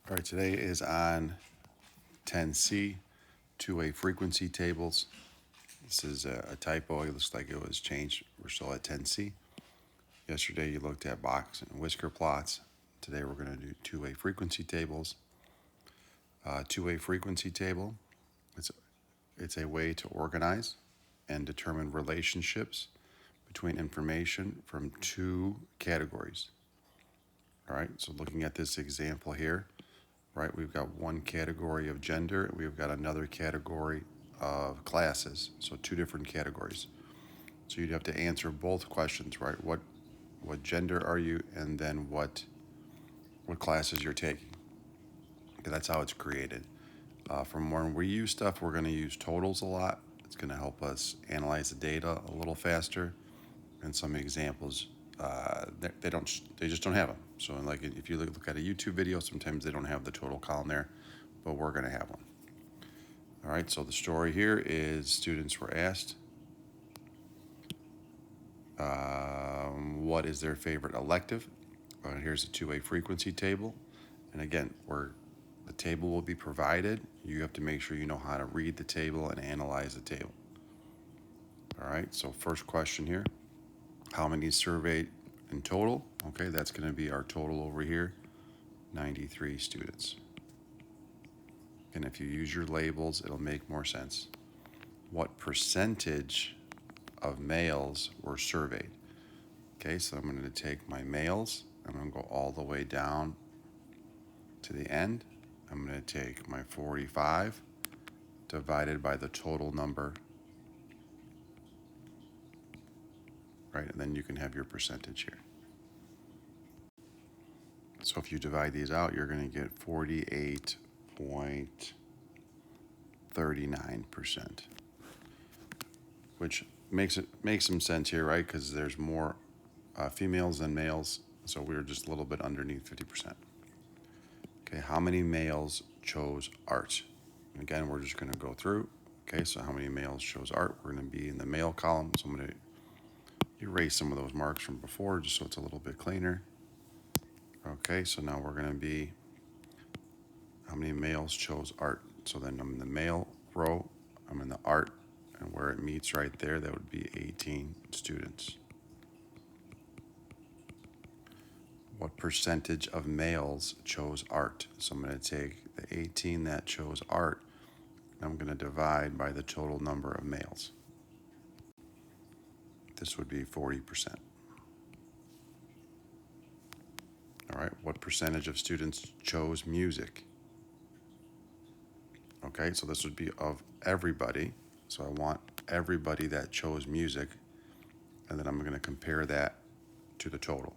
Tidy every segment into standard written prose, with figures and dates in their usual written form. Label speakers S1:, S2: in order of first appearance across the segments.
S1: All right, today is on 10C, two-way frequency tables. This is a typo. It looks like it was changed. We're still at 10C. Yesterday you looked at box and whisker plots. Today we're going to do two-way frequency tables. Two-way frequency table, it's a way to organize and determine relationships between information from two categories. All right, so looking at this example here, right, we've got one category of gender and we've got another category of classes, so two different categories. So you'd have to answer both questions, right? What gender are you, and then what classes you're taking. Okay, that's how it's created. From when we use stuff, we're going to use totals a lot. It's going to help us analyze the data a little faster. And some examples, they just don't have them. So like if you look at a YouTube video, sometimes they don't have the total column there, but we're going to have one. All right, so the story here is students were asked what is their favorite elective. Here's a two-way frequency table. And again, the table will be provided. You have to make sure you know how to read the table and analyze the table. All right, so first question here. How many surveyed in total? Okay, that's going to be our total over here, 93 students. And if you use your labels, it'll make more sense. What percentage of males were surveyed? Okay, so I'm going to take my males, I'm going to go all the way down to the end. I'm going to take my 45 divided by the total number, right? And then you can have your percentage here. So if you divide these out, you're going to get 48.39%, which makes some sense here, right? Because there's more females than males, so we're just a little bit underneath 50%. Okay, how many males chose art? And again, we're just going to go through. Okay, so how many males chose art? We're going to be in the male column, so I'm going to erase some of those marks from before just so it's a little bit cleaner. Okay, so now we're going to be how many males chose art. So then I'm in the male row, I'm in the art, and where it meets right there, that would be 18 students. What percentage of males chose art? So I'm going to take the 18 that chose art, and I'm going to divide by the total number of males. This would be 40%. All right, what percentage of students chose music? Okay, so this would be of everybody. So I want everybody that chose music, and then I'm going to compare that to the total.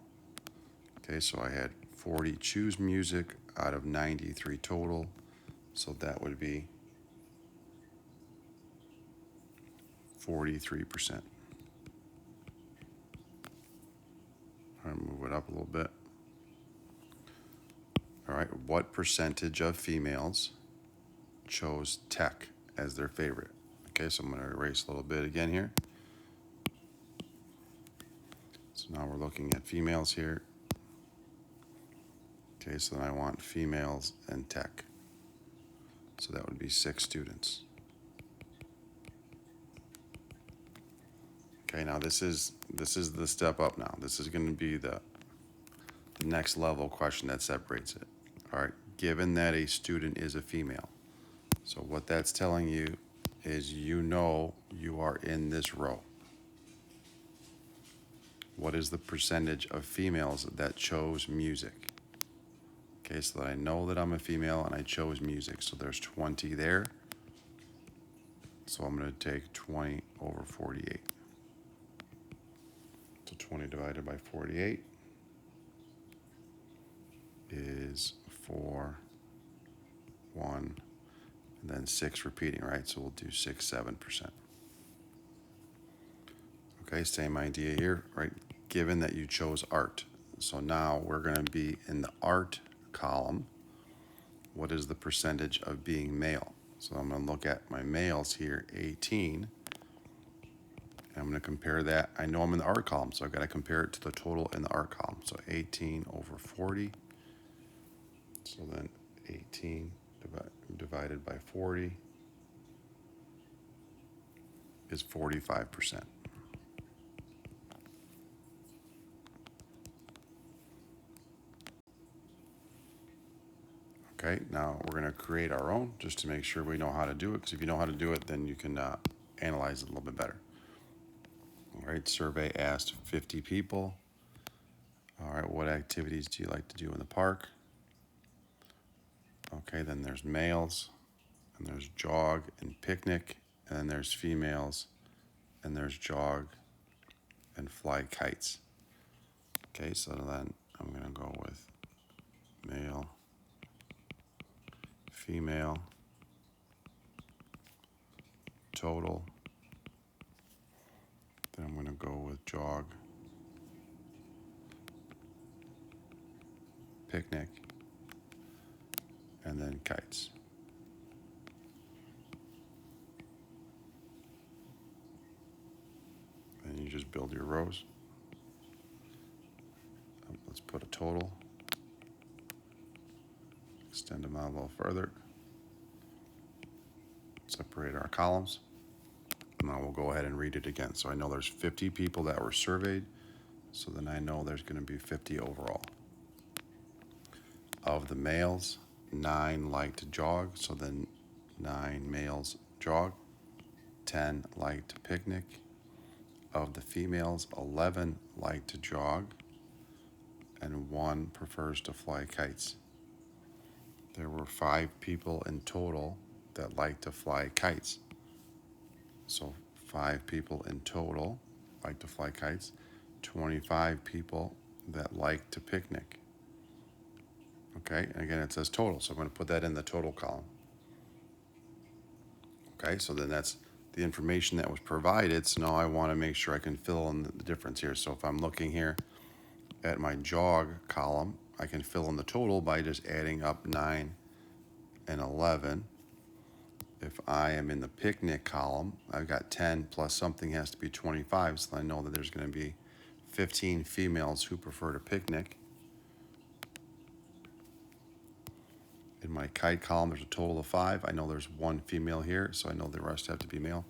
S1: Okay, so I had 40 choose music out of 93 total, so that would be 43%. All right, move it up a little bit. All right, what percentage of females chose tech as their favorite? Okay, so I'm going to erase a little bit again here. So now we're looking at females here. Okay, so then I want females and tech. So that would be 6 students. Okay, now this is the step up now. This is going to be the next level question that separates it. All right, given that a student is a female. So what that's telling you is you know you are in this row. What is the percentage of females that chose music? Okay, so that I know that I'm a female and I chose music. So there's 20 there. So I'm going to take 20 over 48. So 20 divided by 48 is 4, 1, and then 6 repeating, right? So we'll do 6, 7%. Okay, same idea here, right? Given that you chose art. So now we're going to be in the art column. What is the percentage of being male? So I'm going to look at my males here, 18. I'm going to compare that. I know I'm in the art column, so I've got to compare it to the total in the art column. So 18 over 40. So then 18 divided by 40 is 45%. Okay, now we're going to create our own just to make sure we know how to do it, because if you know how to do it, then you can analyze it a little bit better. All right, survey asked 50 people. All right, what activities do you like to do in the park? Okay, then there's males, and there's jog and picnic, and then there's females, and there's jog and fly kites. Okay, so then I'm going to go with male, female, total. Then I'm going to go with jog, picnic, and then kites. And you just build your rows. Let's put a total. Extend them out a little further. Separate our columns. Now we'll go ahead and read it again. So I know there's 50 people that were surveyed. So then I know there's going to be 50 overall. Of the males, 9 like to jog. So then 9 males jog. 10 like to picnic. Of the females, 11 like to jog. And 1 prefers to fly kites. There were 5 people in total that like to fly kites. So 5 people in total like to fly kites, 25 people that like to picnic. Okay, and again it says total, so I'm going to put that in the total column. Okay, so then that's the information that was provided, so now I want to make sure I can fill in the difference here. So if I'm looking here at my jog column, I can fill in the total by just adding up 9 and 11. If I am in the picnic column, I've got 10 plus something has to be 25, so I know that there's going to be 15 females who prefer to picnic. In my kite column, there's a total of 5. I know there's 1 female here, so I know the rest have to be male.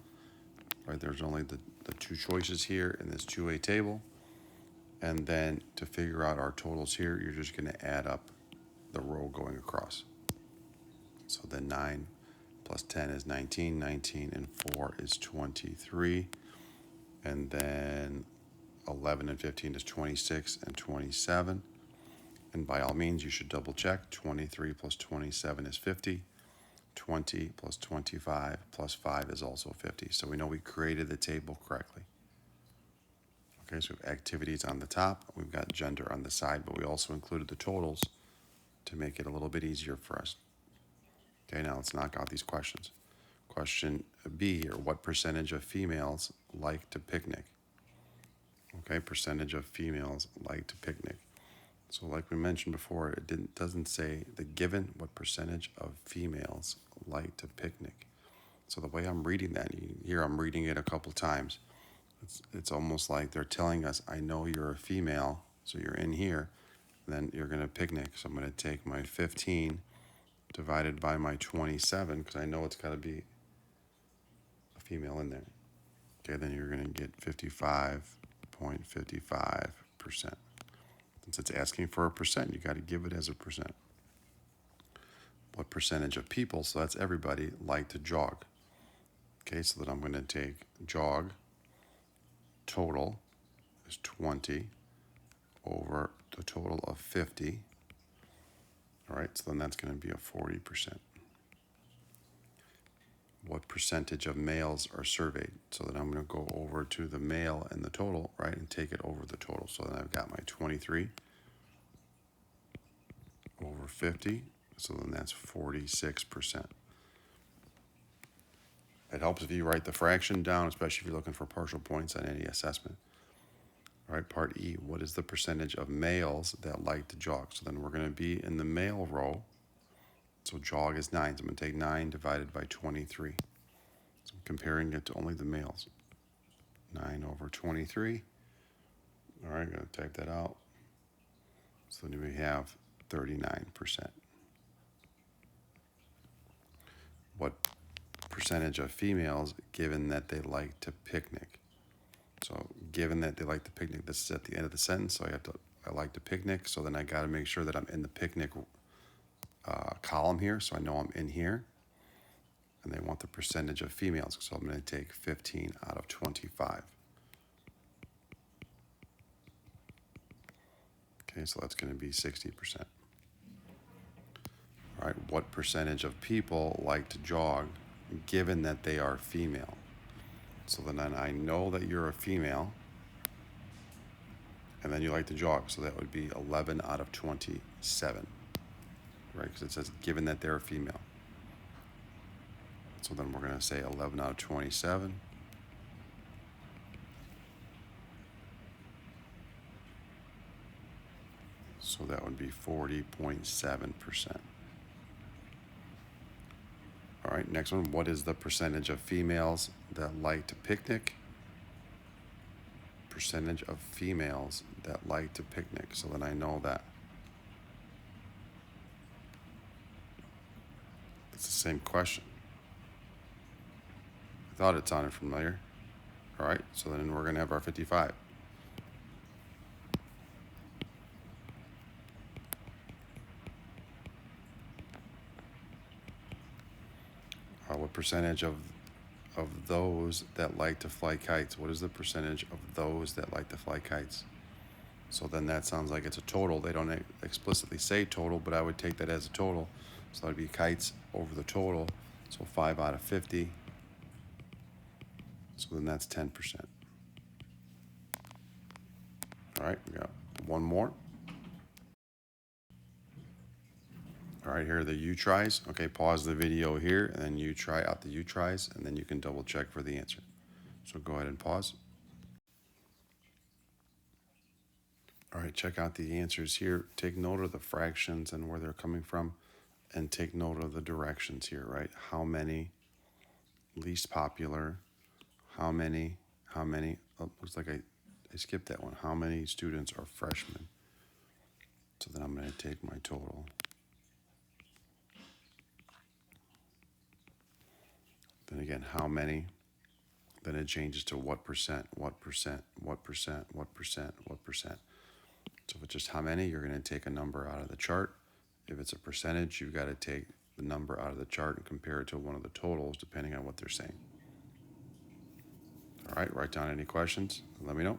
S1: Right, there's only the 2 choices here in this 2A table. And then to figure out our totals here, you're just going to add up the row going across. So then 9 plus 10 is 19, 19 and 4 is 23, and then 11 and 15 is 26 and 27. And by all means, you should double check. 23 plus 27 is 50. 20 plus 25 plus 5 is also 50. So we know we created the table correctly. Okay, so we have activities on the top. We've got gender on the side, but we also included the totals to make it a little bit easier for us. Okay, now let's knock out these questions. Question B here, what percentage of females like to picnic? Okay, percentage of females like to picnic. So like we mentioned before, it doesn't say the given what percentage of females like to picnic. So the way I'm reading that, here I'm reading it a couple times. It's almost like they're telling us, I know you're a female, so you're in here, then you're going to picnic. So I'm going to take my 15 divided by my 27, because I know it's got to be a female in there. Okay, then you're going to get 55.55%. Since it's asking for a percent, you got to give it as a percent. What percentage of people, so that's everybody, like to jog? Okay, so then I'm going to take jog total is 20 over the total of 50. All right, so then that's going to be a 40%. What percentage of males are surveyed? So then I'm going to go over to the male and the total, right, and take it over the total. So then I've got my 23 over 50, so then that's 46%. It helps if you write the fraction down, especially if you're looking for partial points on any assessment. All right, part E, what is the percentage of males that like to jog? So then we're going to be in the male row. So jog is 9, so I'm going to take 9 divided by 23. So I'm comparing it to only the males. 9 over 23. All right, I'm going to type that out. So then we have 39%. what percentage of females given that they like to picnic. So given that they like to picnic, this is at the end of the sentence. So I like to picnic. So then I got to make sure that I'm in the picnic column here. So I know I'm in here. And they want the percentage of females. So I'm going to take 15 out of 25. Okay, so that's going to be 60%. All right, what percentage of people like to jog given that they are female? So then I know that you're a female, and then you like to jog. So that would be 11 out of 27, right? Because it says given that they're a female. So then we're going to say 11 out of 27. So that would be 40.7%. All right, next one. What is the percentage of females that like to picnic? Percentage of females that like to picnic. So then I know that it's the same question. I thought it sounded familiar. All right, so then we're going to have our 55. What percentage of those that like to fly kites? What is the percentage of those that like to fly kites? So then that sounds like it's a total. They don't explicitly say total, but I would take that as a total. So that would be kites over the total. So 5 out of 50. So then that's 10%. All right, we got one more. All right, here are the you tries. Okay, pause the video here, and then you try out the you tries, and then you can double check for the answer. So go ahead and pause. All right, check out the answers here. Take note of the fractions and where they're coming from, and take note of the directions here, right? How many, least popular, how many, oh, looks like I skipped that one. How many students are freshmen? So then I'm going to take my total. Then again, how many? Then it changes to what percent, what percent, what percent, what percent, what percent. So if it's just how many, you're going to take a number out of the chart. If it's a percentage, you've got to take the number out of the chart and compare it to one of the totals, depending on what they're saying. All right, write down any questions and let me know.